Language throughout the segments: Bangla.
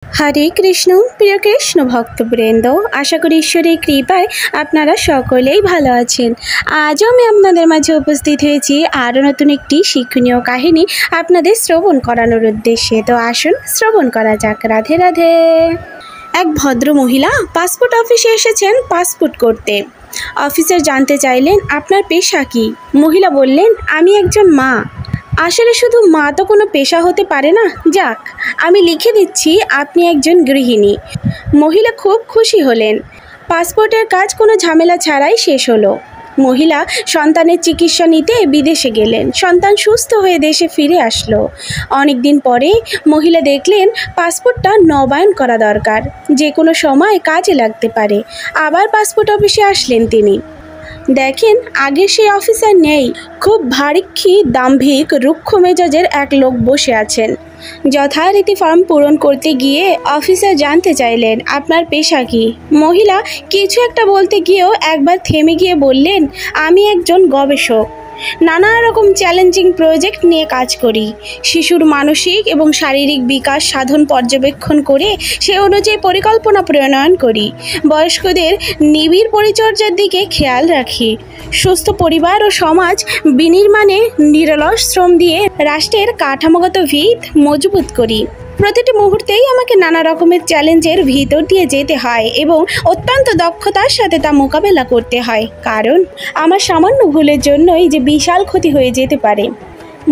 হরে কৃষ্ণ। প্রিয় কৃষ্ণ ভক্তবৃন্দ, আশা করি ঈশ্বরের কৃপায় আপনারা সকলেই ভালো আছেন। আজও আমি আপনাদের মাঝে উপস্থিত হয়েছি আরও নতুন একটি শিক্ষণীয় কাহিনী আপনাদের শ্রবণ করানোর উদ্দেশ্যে। তো আসুন শ্রবণ করা যাক। রাধে রাধে। এক ভদ্র মহিলা পাসপোর্ট অফিসে এসেছেন পাসপোর্ট করতে। অফিসার জানতে চাইলেন, আপনার পেশা কি? মহিলা বললেন, আমি একজন মা। আসলে শুধু মা তো কোনো পেশা হতে পারে না। যাক, আমি লিখে দিচ্ছি আপনি একজন গৃহিণী। মহিলা খুব খুশি হলেন। পাসপোর্টের কাজ কোনো ঝামেলা ছাড়াই শেষ হলো। মহিলা সন্তানের চিকিৎসা নিতে বিদেশে গেলেন। সন্তান সুস্থ হয়ে দেশে ফিরে আসলো। অনেক দিন পরে মহিলা দেখলেন পাসপোর্টটা নবায়ন করা দরকার, যে কোনো সময় কাজে লাগতে পারে। আবার পাসপোর্ট অফিসে আসলেন তিনি। দেখেন, আগের সেই অফিসার নেই। খুব ভারীক্ষী, দাম্ভিক, রুক্ষ মেজাজের এক লোক বসে আছেন। যথারীতি ফর্ম পূরণ করতে গিয়ে অফিসার জানতে চাইলেন, আপনার পেশা কি? মহিলা কিছু একটা বলতে গিয়েও একবার থেমে গিয়ে বললেন, আমি একজন গবেষক। নানা রকম চ্যালেঞ্জিং প্রজেক্ট নিয়ে কাজ করি। শিশুর মানসিক এবং শারীরিক বিকাশ সাধন পর্যবেক্ষণ করে সে অনুযায়ী পরিকল্পনা প্রণয়ন করি। বয়স্কদের নিবিড় পরিচর্যার দিকে খেয়াল রাখি। সুস্থ পরিবার ও সমাজ বিনির্মাণে নিরলস শ্রম দিয়ে রাষ্ট্রের কাঠামোগত ভিত মজবুত করি। প্রতিটি মুহূর্তেই আমাকে নানা রকমের চ্যালেঞ্জের ভিতর দিয়ে যেতে হয় এবং অত্যন্ত দক্ষতার সাথে তা মোকাবেলা করতে হয়, কারণ আমার সামান্য ভুলের জন্যই যে বিশাল ক্ষতি হয়ে যেতে পারে।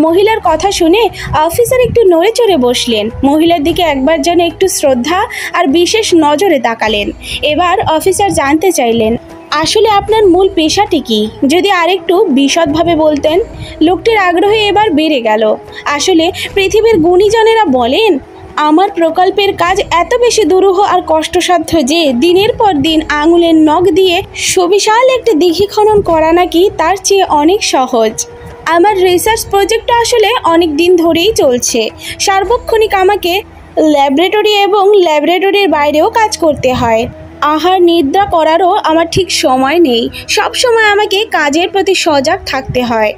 মহিলার কথা শুনে অফিসার একটু নড়ে চড়ে বসলেন। মহিলার দিকে একবার যেন একটু শ্রদ্ধা আর বিশেষ নজরে তাকালেন। এবার অফিসার জানতে চাইলেন, আসলে আপনার মূল পেশাটি কি? যদি আরেকটু বিশদভাবে বলতেন। লোকটির আগ্রহ এবার বেড়ে গেল। আসলে পৃথিবীর গুণীজনেরা বলেন, আমার প্রকল্পের কাজ এত বেশি দুরূহ আর কষ্টসাধ্য যে দিনের পর দিন আঙুলের নখ দিয়ে সুবিশাল একটি দিঘি খনন করা নাকি তার চেয়ে অনেক সহজ। আমার রিসার্চ প্রজেক্টটা আসলে অনেক দিন ধরেই চলছে। সার্বক্ষণিক আমাকে ল্যাবরেটরি এবং ল্যাবরেটরির বাইরেও কাজ করতে হয়। আহার নিদ্রা করারও আমার ঠিক সময় নেই। সব সময় আমাকে কাজের প্রতি সজাগ থাকতে হয়।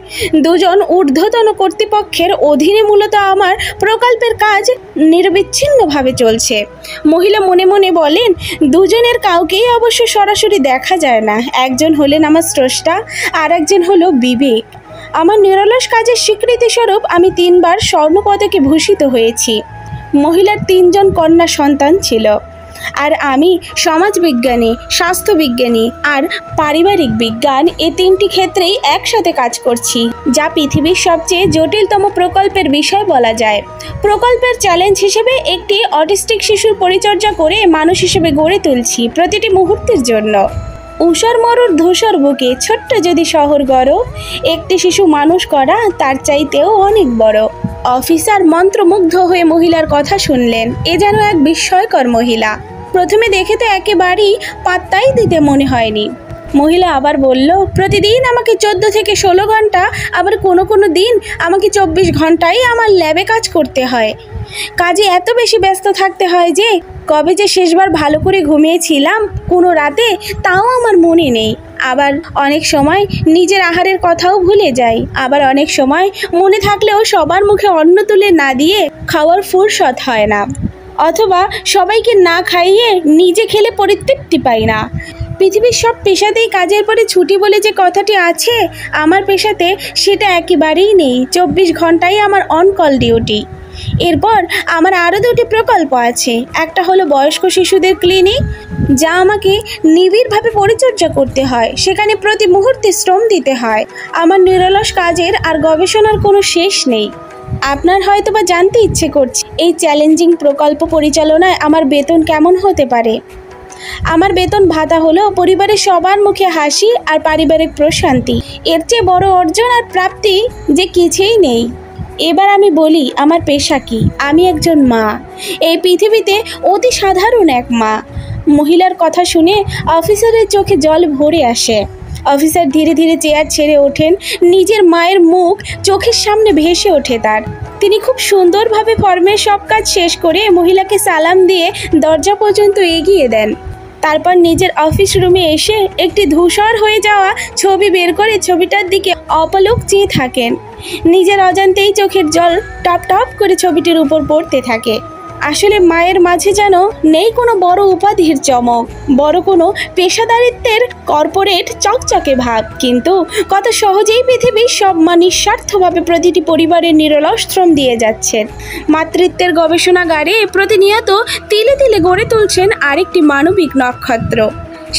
দুজন ঊর্ধ্বতন কর্তৃপক্ষের অধীনে মূলত আমার প্রকল্পের কাজ নিরবিচ্ছিন্নভাবে চলছে। মহিলা মনে মনে বলেন, দুজনের কাউকেই অবশ্য সরাসরি দেখা যায় না। একজন হলেন আমার স্রষ্টা, আর একজন হলো বিবেক। আমার নিরলস কাজের স্বীকৃতিস্বরূপ আমি 3 বার স্বর্ণপদকে ভূষিত হয়েছি। মহিলার 3 জন কন্যা সন্তান ছিল, আর আমি সমাজবিজ্ঞানী, স্বাস্থ্যবিজ্ঞানী আর পারিবারিক বিজ্ঞান এই 3টি ক্ষেত্রেই একসাথে কাজ করছি, যা পৃথিবীর সবচেয়ে জটিলতম প্রকল্পের বিষয় বলা যায়। প্রকল্পের চ্যালেঞ্জ হিসেবে একটি অটিস্টিক শিশুর পরিচর্যা করে মানুষ হিসেবে গড়ে তুলছি প্রতিটি মুহূর্তের জন্য। ঊষর মরুর ধূসর বুকে ছোট্ট যদি শহর গড়, একটি শিশু মানুষ করা তার চাইতেও অনেক বড়। অফিসার মন্ত্রমুগ্ধ হয়ে মহিলার কথা শুনলেন। এ যেন এক বিস্ময়কর মহিলা। প্রথমে দেখে তো একেবারেই পাত্তাই দিতে মনে হয়নি। মহিলা আবার বলল, প্রতিদিন আমাকে 14 থেকে 16 ঘন্টা, আবার কোনো দিন আমাকে 24 ঘন্টাই আমার ল্যাবে কাজ করতে হয়। কাজে এত বেশি ব্যস্ত থাকতে হয় যে কবে যে শেষবার ভালো করে ঘুমিয়েছিলাম কোনো রাতে তাও আমার মনে নেই। আবার অনেক সময় নিজের আহারের কথাও ভুলে যাই। আবার অনেক সময় মনে থাকলেও সবার মুখে অন্ন তুলে না দিয়ে খাওয়ার ফুরসত হয় না, অথবা সবাইকে না খাইয়ে নিজে খেলে পরিতৃপ্তি পাই না। পৃথিবীর সব পেশাতেই কাজের পরে ছুটি বলে যে কথাটি আছে, আমার পেশাতে সেটা একেবারেই নেই। 24 ঘন্টাই আমার অন কল ডিউটি। এরপর আমার আরও 2টি প্রকল্প আছে। একটা হলো বয়স্ক শিশুদের ক্লিনিক, যা আমাকে নিবিড়ভাবে পরিচর্যা করতে হয়। সেখানে প্রতি মুহূর্তে শ্রম দিতে হয়। আমার নিরলস কাজের আর গবেষণার কোনো শেষ নেই। আপনার হয়তো বা জানতে ইচ্ছে করছে, এই চ্যালেঞ্জিং প্রকল্প পরিচালনায় আমার বেতন কেমন হতে পারে। আমার বেতন ভাতা হলো পরিবারের সবার মুখে হাসি আর পারিবারিক প্রশান্তি। এর চেয়ে বড় অর্জন আর প্রাপ্তি যে কিছুই নেই। এবার আমি বলি, আমার পেশা কি? আমি একজন মা। এই পৃথিবীতে অতি সাধারণ এক মা। মহিলার কথা শুনে অফিসারের চোখে জল ভরে আসে। অফিসার ধীরে ধীরে চেয়ার ছেড়ে ওঠেন। নিজের মায়ের মুখ চোখের সামনে ভেসে ওঠে তার। তিনি খুব সুন্দরভাবে ফর্মের সব কাজ শেষ করে মহিলাকে সালাম দিয়ে দরজা পর্যন্ত এগিয়ে দেন। তারপর নিজের অফিস রুমে এসে একটি ধূসর হয়ে যাওয়া ছবি বের করে ছবিটার দিকে অপলক চেয়ে থাকেন। নিজের অজান্তেই চোখের জল টপ টপ করে ছবিটির উপর পড়তে থাকে। আসলে মায়ের মাঝে যেন নেই কোনো বড় উপাধির চমক, বড় কোনো পেশাদারিত্বের কর্পোরেট চকচকে ভাব, কিন্তু কত সহজেই পৃথিবীর সব মা নিঃস্বার্থভাবে প্রতিটি পরিবারের নিরলস শ্রম দিয়ে যাচ্ছেন। মাতৃত্বের গবেষণাগারে প্রতিনিয়ত তিলে তিলে গড়ে তুলছেন আরেকটি মানবিক নক্ষত্র।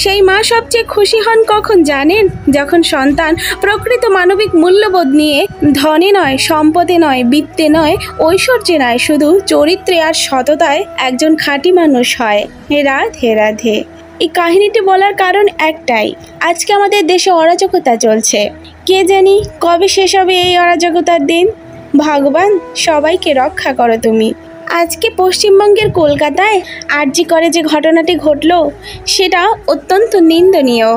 সেই মা সবচেয়ে খুশি হন কখন জানেন? যখন সন্তান প্রকৃত মানবিক মূল্যবোধ নিয়ে ধনে নয়, সম্পদে নয়, বিত্তে নয়, ঐশ্বর্যে নয়, শুধু চরিত্রে আর সততায় একজন খাঁটি মানুষ হয়। রাধে রাধে। এই কাহিনীটি বলার কারণ একটাই, আজকে আমাদের দেশে অরাজকতা চলছে। কে জানি কবে শেষ হবে এই অরাজকতার দিন। ভগবান সবাইকে রক্ষা করো তুমি। আজকে পশ্চিমবঙ্গের কলকাতায় আরজি করে যে ঘটনাটি ঘটল, সেটা অত্যন্ত নিন্দনীয়।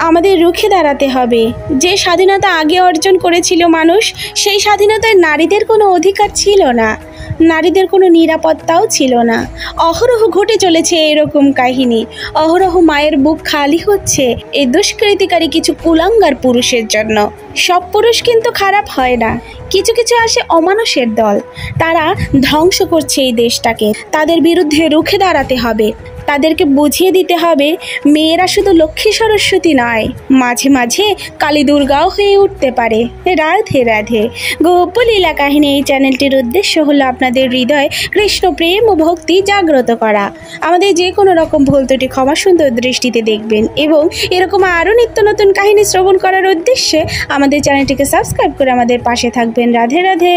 আমাদের রুখে দাঁড়াতে হবে। যে স্বাধীনতা আগে অর্জন করেছিল মানুষ, সেই স্বাধীনতায় নারীদের কোনো অধিকার ছিল না, নারীদের কোনো নিরাপত্তাও ছিল না। অহরহ ঘটে চলেছে এরকম কাহিনী, অহরহ মায়ের বুক খালি হচ্ছে এই দুষ্কৃতিকারী কিছু কুলাঙ্গার পুরুষের জন্য। সব পুরুষ কিন্তু খারাপ হয় না, কিছু কিছু আসে অমানুষের দল, তারা ধ্বংস করছে এই দেশটাকে। তাদের বিরুদ্ধে রুখে দাঁড়াতে হবে, তাদেরকে বুঝিয়ে দিতে হবে মেয়েরা শুধু লক্ষ্মী সরস্বতী নয়, মাঝে মাঝে কালী দুর্গাও হয়ে উঠতে পারে। রাধে রাধে। গোপলীলা কাহিনী এই চ্যানেলটির উদ্দেশ্য হলো আপনাদের হৃদয় কৃষ্ণ প্রেম ও ভক্তি জাগ্রত করা। আমাদের যে কোনো রকম ভুল ত্রুটি ক্ষমা সুন্দর দৃষ্টিতে দেখবেন এবং এরকম আরও নিত্য নতুন কাহিনী শ্রবণ করার উদ্দেশ্যে আমাদের চ্যানেলটিকে সাবস্ক্রাইব করে আমাদের পাশে থাকবেন। রাধে রাধে।